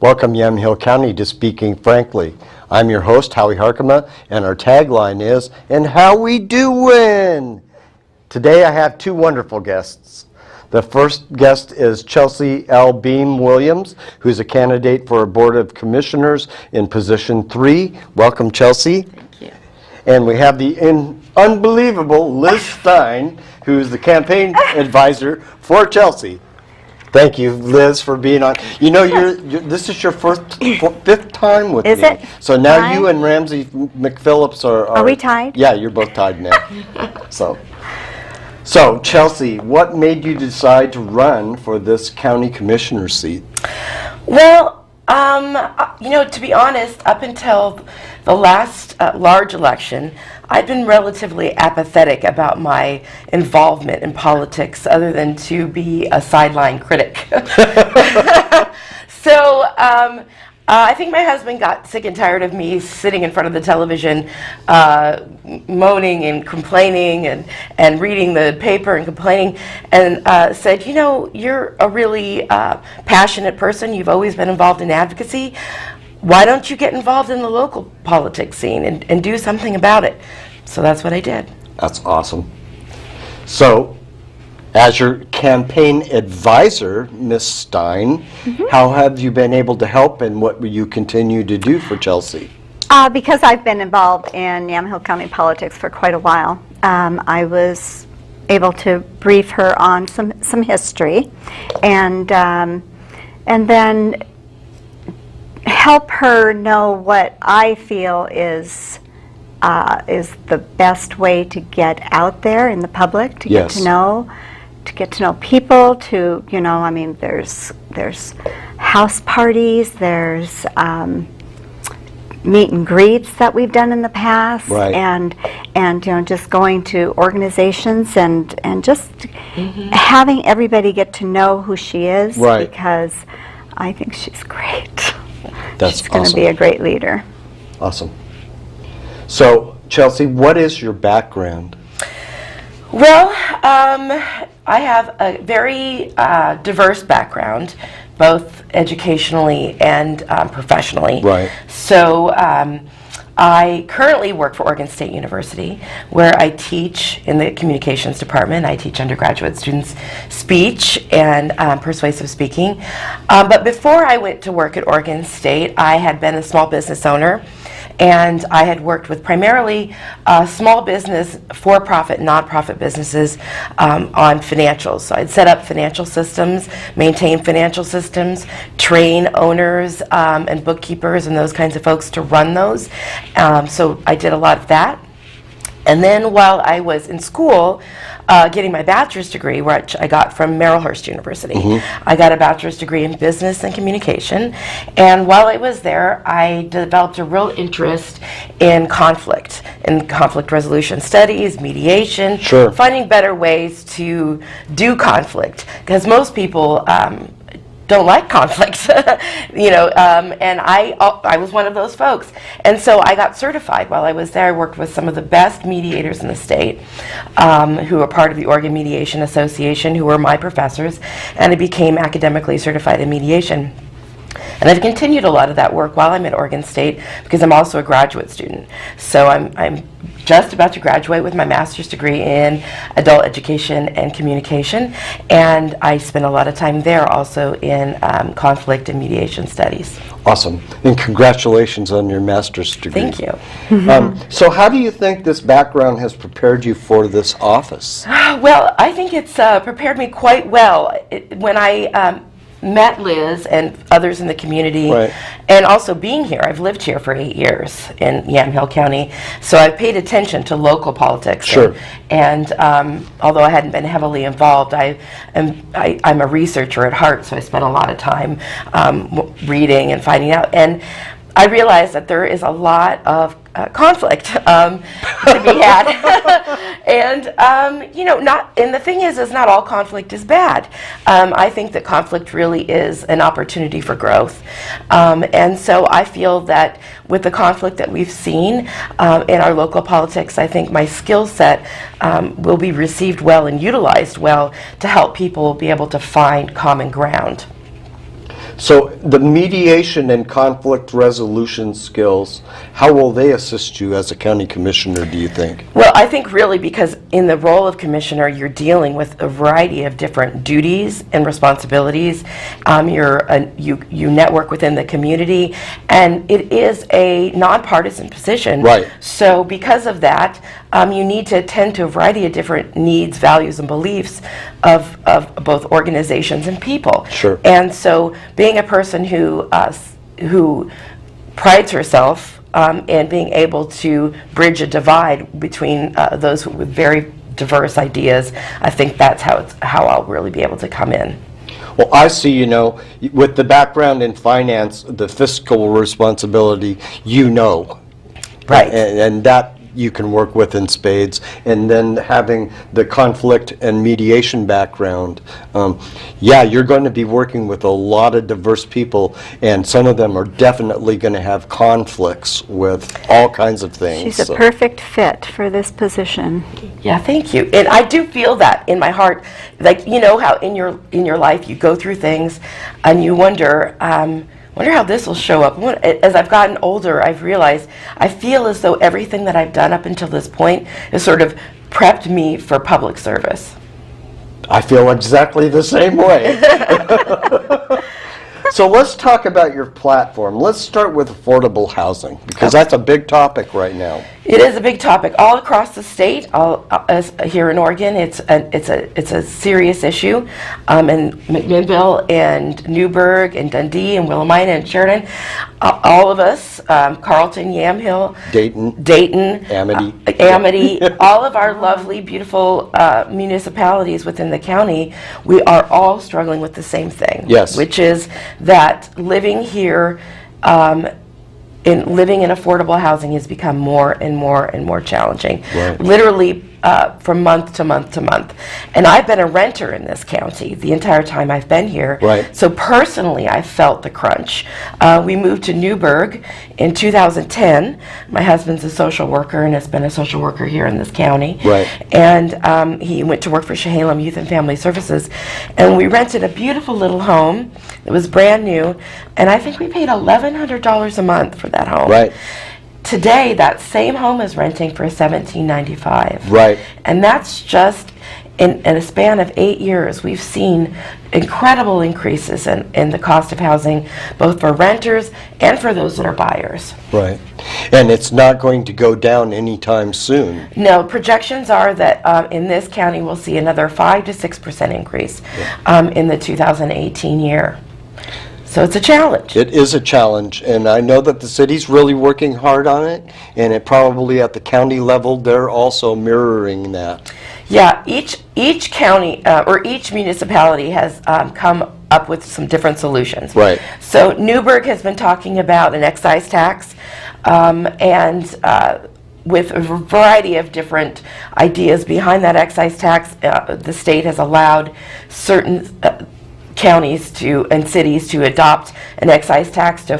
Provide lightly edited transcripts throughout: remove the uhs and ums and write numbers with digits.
Welcome, Yamhill County, to Speaking Frankly. I'm your host, Howie Harkema, and our tagline is, "And how we doin'?" Today I have two wonderful guests. The first guest is Chelsey L. Williams, who's a candidate for a Board of Commissioners in Position 3. Welcome, Chelsey. Thank you. And we have the unbelievable Liz Stein, who's the campaign advisor for Chelsey. Thank you, Liz, for being on. You know, this is your fifth time with me. Is it? So now Time? you and Ramsey McPhillips are... Are we tied? Yeah, you're both tied now. So, Chelsey, what made you decide to run for this county commissioner seat? Well, to be honest, up until the last large election, I've been relatively apathetic about my involvement in politics, other than to be a sideline critic. So I think my husband got sick and tired of me sitting in front of the television, moaning and complaining and reading the paper and complaining, and said, you know, you're a really passionate person. You've always been involved in advocacy. Why don't you get involved in the local politics scene and do something about it? So that's what I did. That's awesome. So, as your campaign advisor, Ms. Stein, how have you been able to help, and what will you continue to do for Chelsey? Because I've been involved in Yamhill County politics for quite a while, I was able to brief her on some history, and then help her know what I feel is the best way to get out there in the public, to get to know people, to, you know, I mean, there's house parties, there's meet and greets that we've done in the past, right. and you know, just going to organizations and just having everybody get to know who she is, right. Because I think she's great. That's She's going to awesome. be a great leader. Awesome. So, Chelsey, what is your background? Well, I have a very diverse background, both educationally and professionally. Right. So I currently work for Oregon State University, where I teach in the communications department. I teach undergraduate students speech and persuasive speaking. But before I went to work at Oregon State, I had been a small business owner, and I had worked with primarily small business, for-profit, nonprofit businesses on financials. So I'd set up financial systems, maintain financial systems, train owners and bookkeepers and those kinds of folks to run those. So I did a lot of that. And then while I was in school, getting my bachelor's degree, which I got from Marylhurst University, I got a bachelor's degree in business and communication. And while I was there, I developed a real interest in conflict resolution studies, mediation, Sure. finding better ways to do conflict, because most people don't like conflict, you know, and I was one of those folks. And so I got certified while I was there. I worked with some of the best mediators in the state who are part of the Oregon Mediation Association, who were my professors, and I became academically certified in mediation. And I've continued a lot of that work while I'm at Oregon State, because I'm also a graduate student. So I'm just about to graduate with my master's degree in adult education and communication, and I spend a lot of time there also in conflict and mediation studies. Awesome. And congratulations on your master's degree. Thank you. So how do you think this background has prepared you for this office? Well, I think it's prepared me quite well. When I met Liz and others in the community, right. and also being here. I've lived here for 8 years in Yamhill County, so I've paid attention to local politics. Sure. And although I hadn't been heavily involved, I'm a researcher at heart, so I spent a lot of time reading and finding out. And I realized that there is a lot of conflict to be had, and you know, and the thing is not all conflict is bad. I think that conflict really is an opportunity for growth, and so I feel that with the conflict that we've seen in our local politics, I think my skill set will be received well and utilized well to help people be able to find common ground. So the mediation and conflict resolution skills, how will they assist you as a county commissioner, do you think? Well, I think really because in the role of commissioner, you're dealing with a variety of different duties and responsibilities. You network within the community, and it is a nonpartisan position. Right. So because of that, you need to attend to a variety of different needs, values, and beliefs of both organizations and people. Sure. And so being a person who prides herself and being able to bridge a divide between those with very diverse ideas, I think that's how I'll really be able to come in. Well, I see, with the background in finance, the fiscal responsibility, Right. And that you can work with in spades, and then having the conflict and mediation background, you're going to be working with a lot of diverse people, and some of them are definitely going to have conflicts with all kinds of things. She's a perfect fit for this position. Yeah, thank you. And I do feel that in my heart, like how in your life you go through things and you wonder how this will show up. As I've gotten older, I've realized I feel as though everything that I've done up until this point has sort of prepped me for public service. I feel exactly the same way. So let's talk about your platform. Let's start with affordable housing, because that's a big topic right now. It is a big topic all across the state. Here in Oregon, it's a serious issue. In McMinnville and Newburgh and Dundee and Willamina and Sheridan, all of us, Carlton, Yamhill, Dayton, Amity, all of our lovely, beautiful municipalities within the county, we are all struggling with the same thing. Yes. Which is that living here, living in affordable housing has become more and more and more challenging. Right. Literally from month to month to month. And I've been a renter in this county the entire time I've been here. Right. So personally, I felt the crunch. We moved to Newburgh in 2010. My husband's a social worker and has been a social worker here in this county. Right. And he went to work for Chehalem Youth and Family Services. And we rented a beautiful little home. It was brand new. And I think we paid $1,100 a month for that home. Right. Today, that same home is renting for $1,795. Right. And that's just in a span of 8 years. We've seen incredible increases in the cost of housing, both for renters and for those that are buyers. Right. And it's not going to go down anytime soon. No, projections are that in this county we'll see another 5 to 6% increase in the 2018 year. So it's a challenge. It is a challenge, and I know that the city's really working hard on it, and it probably at the county level, they're also mirroring that. Yeah, each county or each municipality has come up with some different solutions. Right. So Newburgh has been talking about an excise tax, and with a variety of different ideas behind that excise tax, the state has allowed certain counties and cities to adopt an excise tax to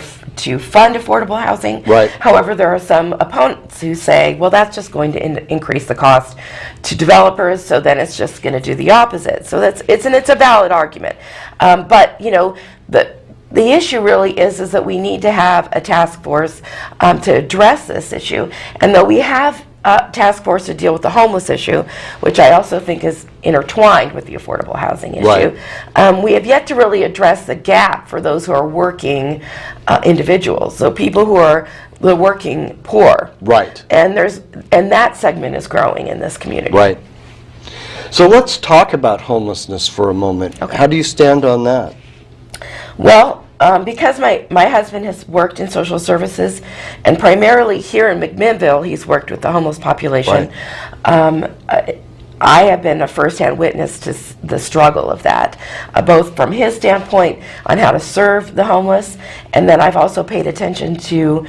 fund affordable housing. Right. However, there are some opponents who say, well, that's just going to increase the cost to developers, so then it's just going to do the opposite. So it's a valid argument. But the issue really is that we need to have a task force to address this issue. And though we have a task force to deal with the homeless issue, which I also think is intertwined with the affordable housing issue, right. We have yet to really address the gap for those who are working individuals, so people who are the working poor. Right. And that segment is growing in this community. Right. So let's talk about homelessness for a moment. Okay. How do you stand on that? Well, because my husband has worked in social services, and primarily here in McMinnville, he's worked with the homeless population. Right. I have been a first-hand witness to the struggle of that, both from his standpoint on how to serve the homeless, and then I've also paid attention to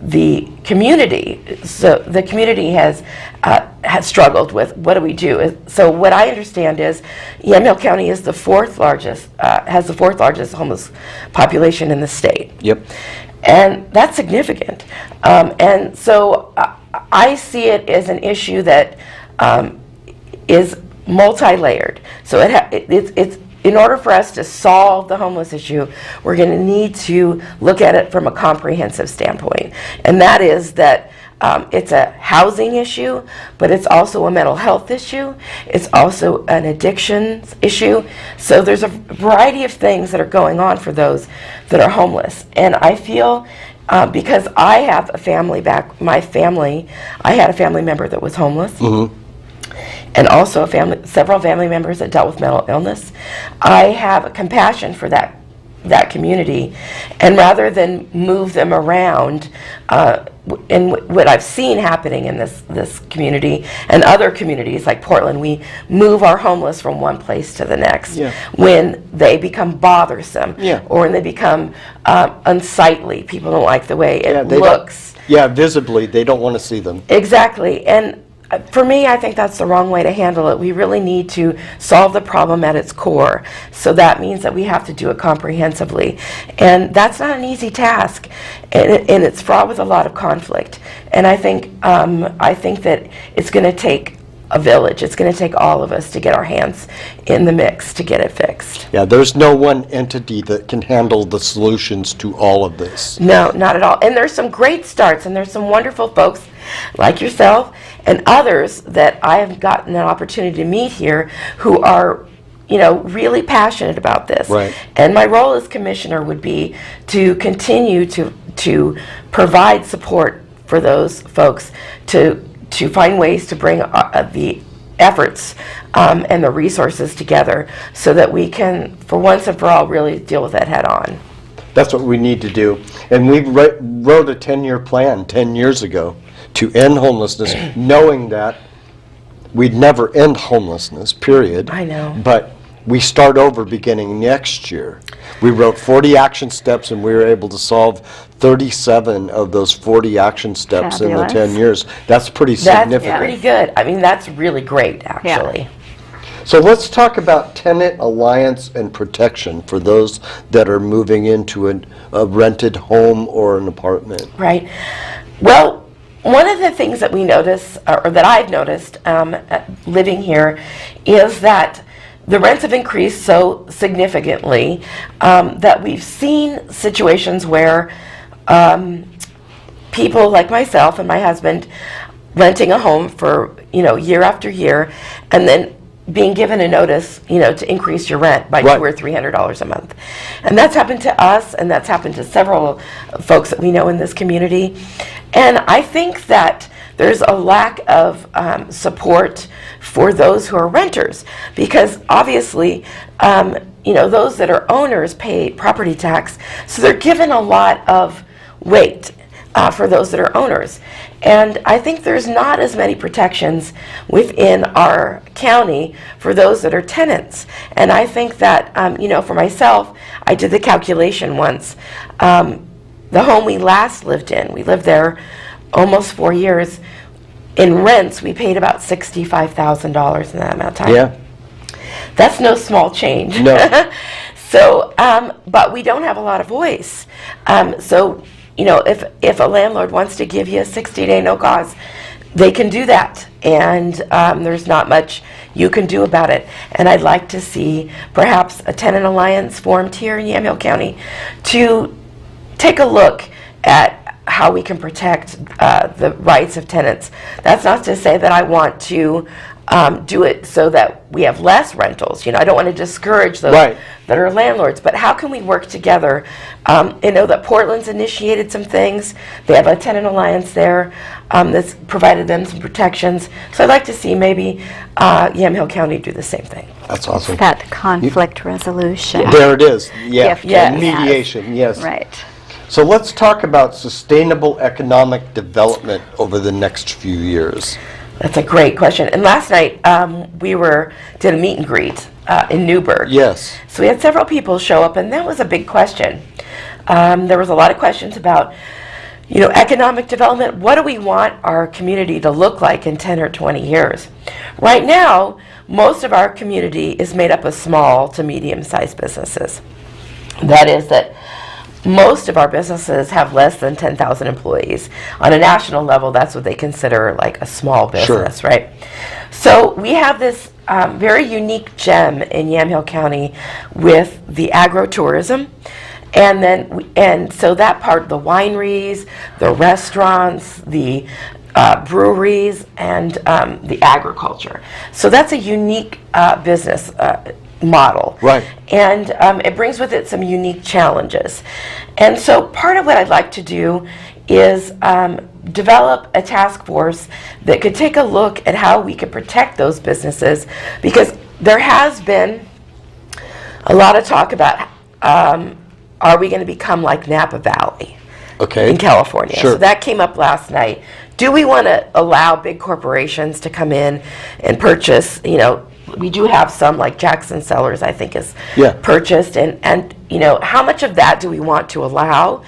the community. So the community has struggled with, what do we do? So what I understand is Yamhill County is the fourth largest homeless population in the state. Yep. And that's significant. And so I see it as an issue that is multi-layered. So in order for us to solve the homeless issue, we're going to need to look at it from a comprehensive standpoint. And that is that it's a housing issue, but it's also a mental health issue. It's also an addictions issue. So there's a variety of things that are going on for those that are homeless. And I feel because I have a family my family, I had a family member that was homeless. Mm-hmm. And also several family members that dealt with mental illness. I have a compassion for that community, and rather than move them around, and what I've seen happening in this community and other communities like Portland, we move our homeless from one place to the next when they become bothersome or when they become unsightly. People don't like the way it looks. Visibly, they don't want to see them. Exactly, and for me, I think that's the wrong way to handle it. We really need to solve the problem at its core. So that means that we have to do it comprehensively. And that's not an easy task. And it's fraught with a lot of conflict. And I think that it's going to take a village. It's going to take all of us to get our hands in the mix to get it fixed. Yeah, there's no one entity that can handle the solutions to all of this. No, not at all. And there's some great starts, and there's some wonderful folks like yourself and others that I have gotten an opportunity to meet here who are, really passionate about this. Right. And my role as commissioner would be to continue to provide support for those folks to find ways to bring the efforts and the resources together so that we can, for once and for all, really deal with that head on. That's what we need to do. And we wrote a 10-year plan 10 years ago to end homelessness, knowing that we'd never end homelessness, period. I know. But we start over beginning next year. We wrote 40 action steps, and we were able to solve 37 of those 40 action steps in the 10 years. That's pretty significant. That's pretty good. I mean, that's really great, actually. Yeah. So let's talk about tenant alliance and protection for those that are moving into a rented home or an apartment. Right. Well, one of the things that we notice, or that I've noticed living here, is that the rents have increased so significantly that we've seen situations where people like myself and my husband renting a home for year after year, and then being given a notice to increase your rent by $200 or $300 a month. And that's happened to us, and that's happened to several folks that we know in this community. And I think that there's a lack of support for those who are renters, because obviously those that are owners pay property tax, so they're given a lot of weight for those that are owners. And I think there's not as many protections within our county for those that are tenants. And I think that, for myself, I did the calculation once. The home we last lived in, we lived there almost 4 years. In rents, we paid about $65,000 in that amount of time. Yeah. That's no small change. No. So, but we don't have a lot of voice. So, if a landlord wants to give you a 60-day no cause, they can do that. And there's not much you can do about it. And I'd like to see perhaps a tenant alliance formed here in Yamhill County to take a look at how we can protect the rights of tenants. That's not to say that I want to do it so that we have less rentals. I don't want to discourage those that are landlords, but how can we work together? I know that Portland's initiated some things. They have a tenant alliance there that's provided them some protections. So I'd like to see maybe Yamhill County do the same thing. That's awesome. That conflict resolution. There it is. Yeah. Gift that we Mediation. Yes. Right. So let's talk about sustainable economic development over the next few years. That's a great question. And last night we did a meet and greet in Newburgh. Yes. So we had several people show up, and that was a big question. There was a lot of questions about, economic development. What do we want our community to look like in 10 or 20 years? Right now, most of our community is made up of small to medium-sized businesses. That is that most of our businesses have less than 10,000 employees. On a national level, that's what they consider like a small business, right? So we have this very unique gem in Yamhill County with the agro-tourism. And so that part, the wineries, the restaurants, the breweries, and the agriculture. So that's a unique business model. Right. And it brings with it some unique challenges. And so part of what I'd like to do is develop a task force that could take a look at how we could protect those businesses, because there has been a lot of talk about are we going to become like Napa Valley in California? Sure. So that came up last night. Do we want to allow big corporations to come in and purchase, we do have some, like Jackson Cellars, I think, is purchased, and how much of that do we want to allow,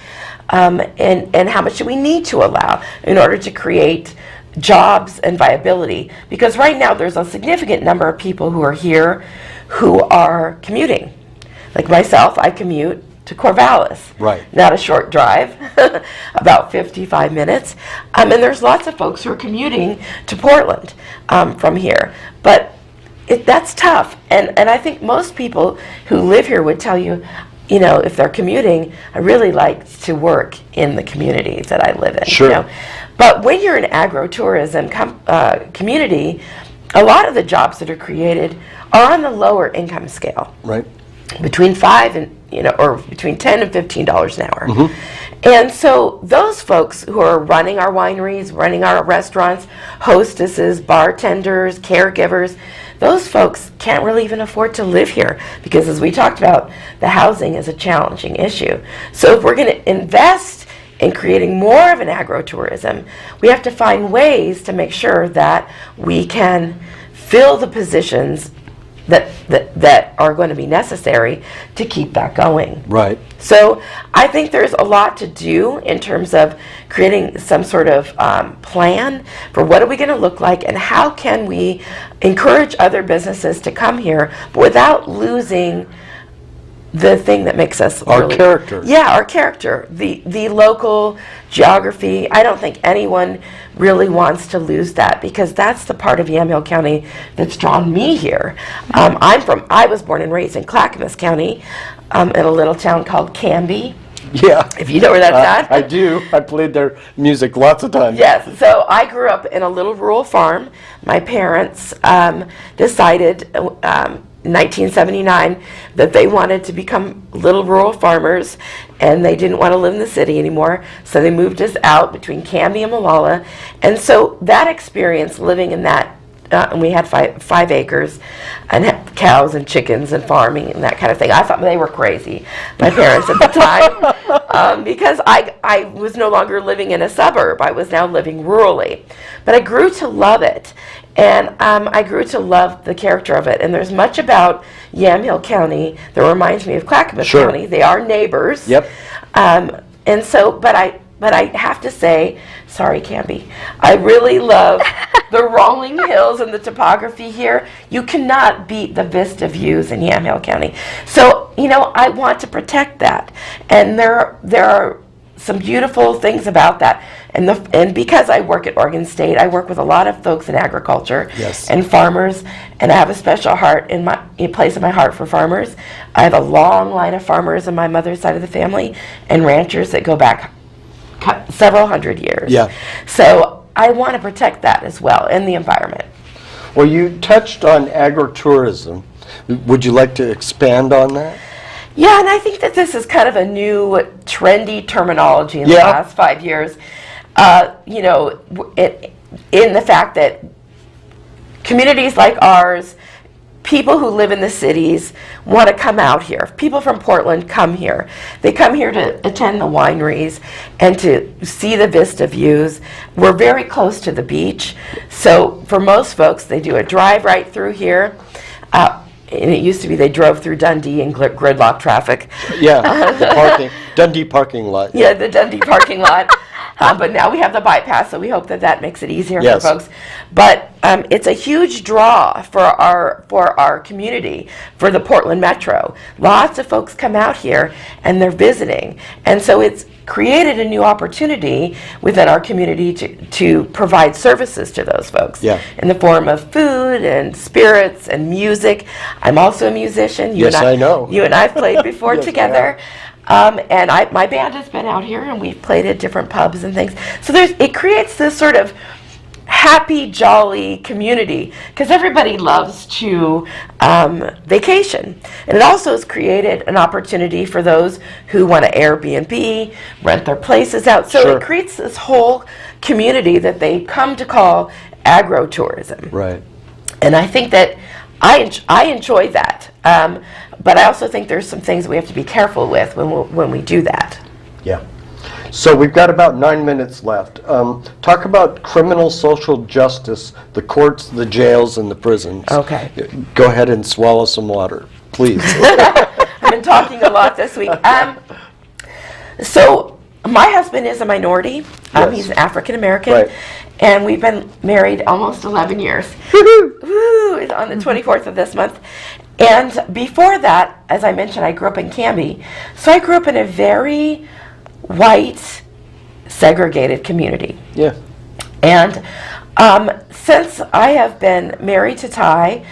and how much do we need to allow in order to create jobs and viability? Because right now there's a significant number of people who are here who are commuting. Like myself, I commute to Corvallis. Right. Not a short drive, about 55 minutes. And there's lots of folks who are commuting to Portland from here. But that's tough. And I think most people who live here would tell you, if they're commuting, I really like to work in the communities that I live in. Sure. But when you're an agro-tourism community, a lot of the jobs that are created are on the lower income scale. Right. Between or between $10 and $15 an hour. And so those folks who are running our wineries, running our restaurants, hostesses, bartenders, caregivers, those folks can't really even afford to live here, because as we talked about, the housing is a challenging issue. So if we're going to invest in creating more of an agro-tourism, we have to find ways to make sure that we can fill the positions that are going to be necessary to keep that going. Right. So I think there's a lot to do in terms of creating some sort of plan for what are we going to look like, and how can we encourage other businesses to come here, but without losing the thing that makes us our character. Yeah, our character, the local geography. I don't think anyone really wants to lose that, because that's the part of Yamhill County that's drawn me here. I was born and raised in Clackamas County, in a little town called Canby. Yeah. If you know where that's at. I do. I played their music lots of times. Yes. So I grew up in a little rural farm. My parents decided 1979 that they wanted to become little rural farmers, and they didn't want to live in the city anymore, so they moved us out between Canby and Malala. And so that experience living in that, and we had 5 acres and had cows and chickens and farming and that kind of thing. I thought they were crazy, my parents at the time, because I was no longer living in a suburb. I was now living rurally. But I grew to love it. And I grew to love the character of it. And there's much about Yamhill County that reminds me of Clackamas County. They are neighbors. Yep. And so, but I have to say, sorry, Canby, I really love the rolling hills and the topography here. You cannot beat the vista views in Yamhill County. So, I want to protect that. And there are some beautiful things about that. And because I work at Oregon State, I work with a lot of folks in agriculture and farmers, and I have a special heart place in my heart for farmers. I have a long line of farmers on my mother's side of the family, and ranchers that go back several hundred years. Yeah. So I want to protect that as well, and the environment. Well, you touched on agritourism. Would you like to expand on that? Yeah, and I think that this is kind of a new trendy terminology in the last 5 years. In the fact that communities like ours, people who live in the cities, want to come out here. People from Portland come here. They come here to attend the wineries and to see the vista views. We're very close to the beach, so for most folks, they do a drive right through here. And it used to be they drove through Dundee in gridlock traffic. Yeah, the Dundee parking lot. Yeah, the Dundee parking lot. But now we have the bypass, so we hope that that makes it easier Yes. for folks. But it's a huge draw for our community, for the Portland Metro. Lots of folks come out here and they're visiting, and so it's created a new opportunity within our community to provide services to those folks in the form of food and spirits and music. I'm also a musician. Yes, I know. You and I have played before Yes, together. And my band has been out here, and we've played at different pubs and things. So it creates this sort of happy, jolly community because everybody loves to vacation. And it also has created an opportunity for those who want to Airbnb, rent their places out. So it creates this whole community that they come to call agro-tourism. Right. And I think that I enjoy that. But I also think there's some things we have to be careful with when we do that. Yeah. So we've got about 9 minutes left. Talk about criminal social justice, the courts, the jails, and the prisons. Okay. Go ahead and swallow some water, please. I've been talking a lot this week. So my husband is a minority. Yes. He's African American. Right. And we've been married almost 11 years. Woo! It's on the 24th of this month. And before that, as I mentioned, I grew up in Canby. So I grew up in a very white, segregated community. Yeah. And since I have been married to Ty,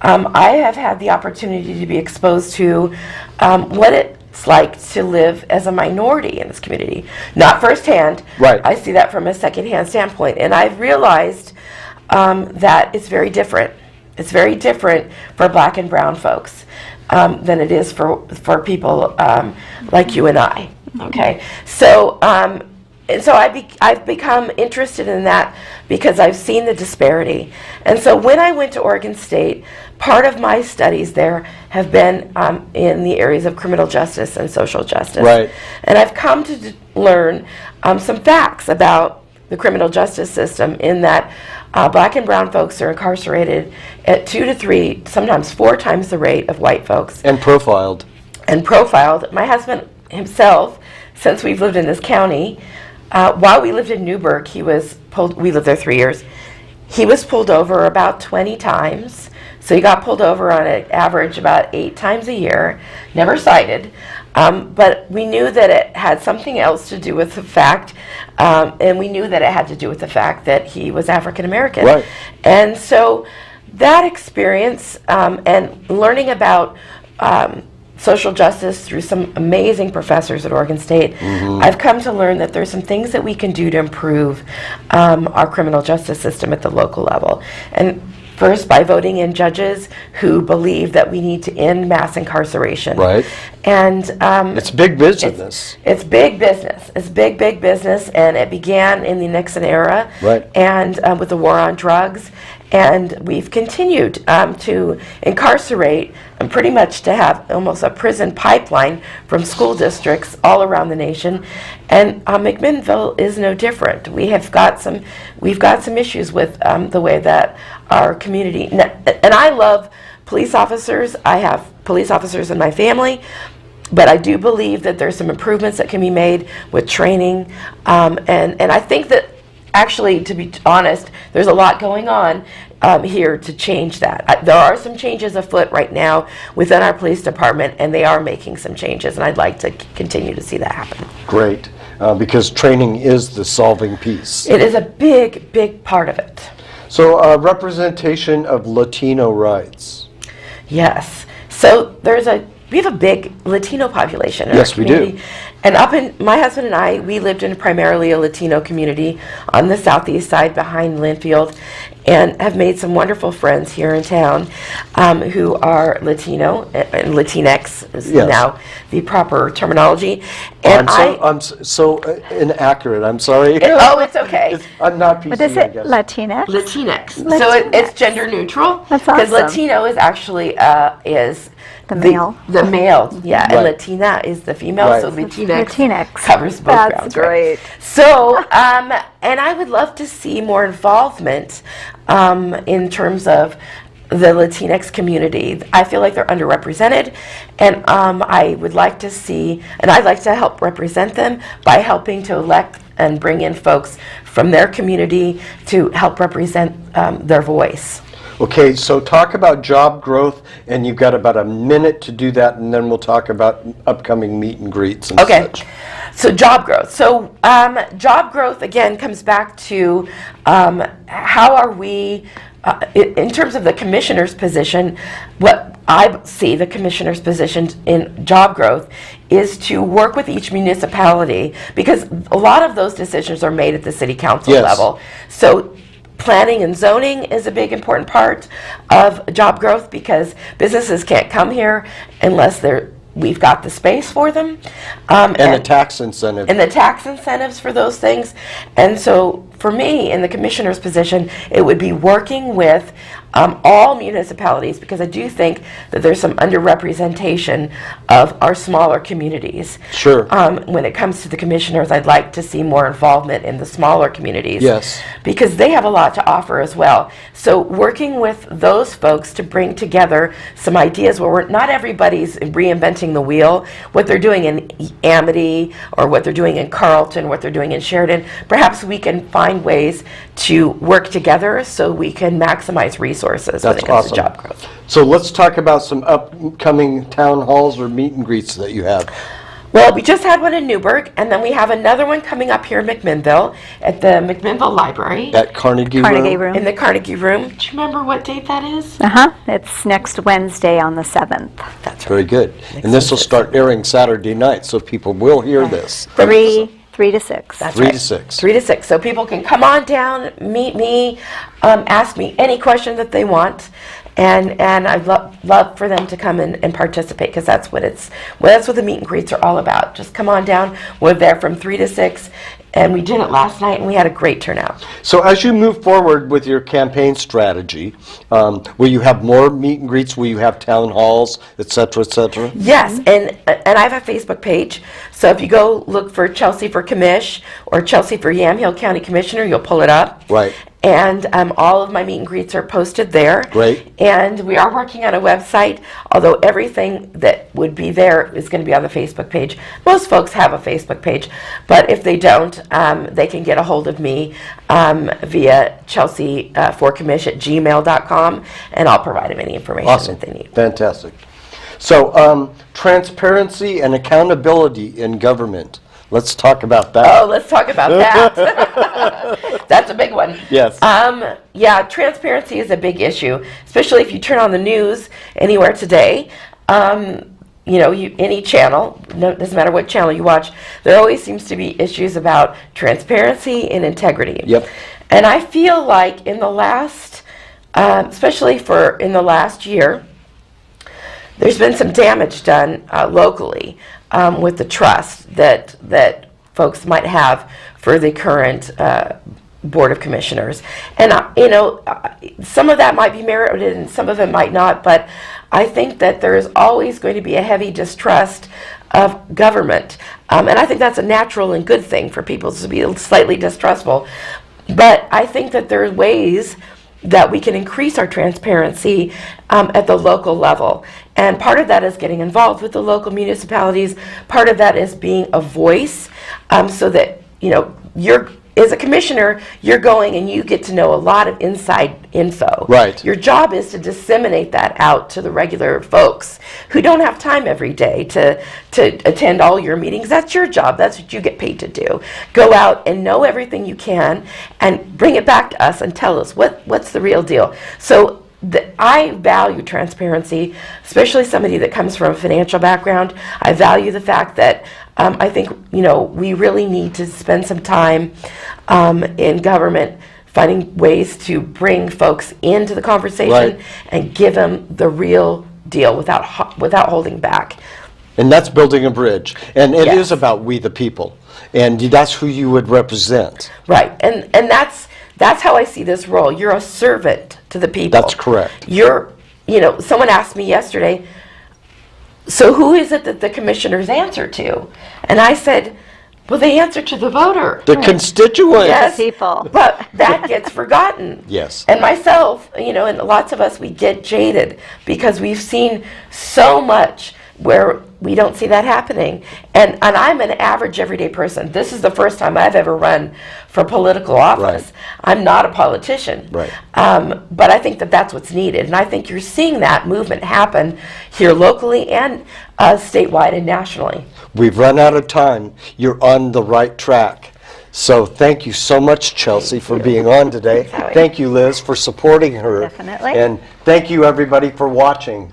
I have had the opportunity to be exposed to what it's like to live as a minority in this community. Not firsthand. Right. I see that from a secondhand standpoint. And I've realized that it's very different. It's very different for black and brown folks than it is for people like you and I. Okay, so and so I've become interested in that because I've seen the disparity. And so when I went to Oregon State, part of my studies there have been in the areas of criminal justice and social justice. Right. And I've come to learn some facts about the criminal justice system in that black and brown folks are incarcerated at 2 to 3, sometimes 4 times the rate of white folks. And profiled. My husband himself, since we've lived in this county, while we lived in Newburgh, we lived there 3 years, he was pulled over about 20 times. So he got pulled over on an average about 8 times a year, never cited. But we knew that it had something else to do with the fact, and we knew that it had to do with the fact that he was African American. Right. And so that experience and learning about social justice through some amazing professors at Oregon State, I've come to learn that there's some things that we can do to improve our criminal justice system at the local level. And first, by voting in judges who believe that we need to end mass incarceration. Right. And It's big business. It's big business. It's big business, and it began in the Nixon era. Right. And with the war on drugs, and we've continued to incarcerate and pretty much to have almost a prison pipeline from school districts all around the nation. And McMinnville is no different. We've got some issues with the way that our community, and I love police officers. I have police officers in my family, but I do believe that there's some improvements that can be made with training, and I think that actually, to be honest, there's a lot going on here to change that. There are some changes afoot right now within our police department, and they are making some changes, and I'd like to continue to see that happen. Great. Because training is the solving piece. It is a big part of it. So representation of Latino rights. Yes. So we have a big Latino population in our Yes, we do. community. And my husband and I, we lived in primarily a Latino community on the southeast side behind Linfield, and have made some wonderful friends here in town who are Latino, and Latinx is now the proper terminology. And I'm so inaccurate. I'm sorry. Oh, it's okay. I'm not PC, What is I it? guess. Latinx? Latinx. So it's gender neutral. That's Because awesome. Latino is actually is The male. The male, yeah, and Right. Latina is the female, Right. so Latinx Latinx. covers both That's grounds. Right? great. So, and I would love to see more involvement in terms of the Latinx community. I feel like they're underrepresented, and I would like to see, and I'd like to help represent them by helping to elect and bring in folks from their community to help represent their voice. Okay, so talk about job growth, and you've got about a minute to do that, and then we'll talk about upcoming meet and greets and such. So job growth. So job growth, again, comes back to how are we, in terms of the commissioner's position, what I see the commissioner's position in job growth is to work with each municipality, because a lot of those decisions are made at the city council level. So planning and zoning is a big important part of job growth, because businesses can't come here unless we've got the space for them. And the tax incentive. And the tax incentives for those things. And so for me, in the commissioner's position, it would be working with all municipalities, because I do think that there's some underrepresentation of our smaller communities. Sure. When it comes to the commissioners, I'd like to see more involvement in the smaller communities. Yes. Because they have a lot to offer as well. So working with those folks to bring together some ideas where not everybody's reinventing the wheel. What they're doing in Amity, or what they're doing in Carlton, what they're doing in Sheridan, perhaps we can find ways to work together so we can maximize resources when it comes to job growth. So let's talk about some upcoming town halls or meet and greets that you have. Well, we just had one in Newburgh, and then we have another one coming up here in McMinnville at the McMinnville Library. At Carnegie Room? In the Carnegie Room. Do you remember what date that is? It's next Wednesday on the 7th. That's right. Very good. And this will start airing Saturday night, so people will hear this. 3 to 6. That's 3 right. to 6. 3 to 6. So people can come on down, meet me, ask me any question that they want, and I'd love for them to come and participate, because that's what the meet and greets are all about. Just come on down. We're there from 3 to 6, and we did it last night, and we had a great turnout. So as you move forward with your campaign strategy, will you have more meet and greets? Will you have town halls, et cetera, et cetera? Yes, and I have a Facebook page. So if you go look for Chelsey for Commish or Chelsey for Yamhill County Commissioner, you'll pull it up. Right. And all of my meet and greets are posted there. Great. And we are working on a website, although everything that would be there is going to be on the Facebook page. Most folks have a Facebook page, but if they don't, they can get a hold of me via chelsey4commish@gmail.com, and I'll provide them any information that they need. Fantastic. So transparency and accountability in government. Let's talk about that. Oh, let's talk about that. That's a big one. Yes. Yeah, transparency is a big issue, especially if you turn on the news anywhere today. Any channel, doesn't matter what channel you watch, there always seems to be issues about transparency and integrity. Yep. And I feel like in the last, especially in the last year, there's been some damage done locally with the trust that folks might have for the current Board of Commissioners. And, some of that might be merited and some of it might not, but I think that there is always going to be a heavy distrust of government. And I think that's a natural and good thing for people to be slightly distrustful. But I think that there are ways that we can increase our transparency at the local level. And part of that is getting involved with the local municipalities. Part of that is being a voice so that, as a commissioner, you're going and you get to know a lot of inside info. Right. Your job is to disseminate that out to the regular folks who don't have time every day to attend all your meetings. That's your job. That's what you get paid to do. Go out and know everything you can and bring it back to us and tell us what's the real deal. So I value transparency, especially somebody that comes from a financial background. I value the fact that I think, we really need to spend some time in government finding ways to bring folks into the conversation, right, and give them the real deal without holding back. And that's building a bridge. And it Yes. is about we the people. And that's who you would represent. Right. And that's how I see this role. You're a servant to the people. That's correct. Someone asked me yesterday, so who is it that the commissioners answer to? And I said, Well, they answer to the voter. The constituents. Yes. People. But that gets forgotten. Yes. And myself, and lots of us, we get jaded because we've seen so much where we don't see that happening. And I'm an average everyday person. This is the first time I've ever run for political office. Right. I'm not a politician. Right. But I think that that's what's needed. And I think you're seeing that movement happen here locally and statewide and nationally. We've run out of time. You're on the right track. So thank you so much, Chelsey, for being on today. Thanks, Howie. Thank you, Liz, for supporting her. Definitely. And thank you, everybody, for watching.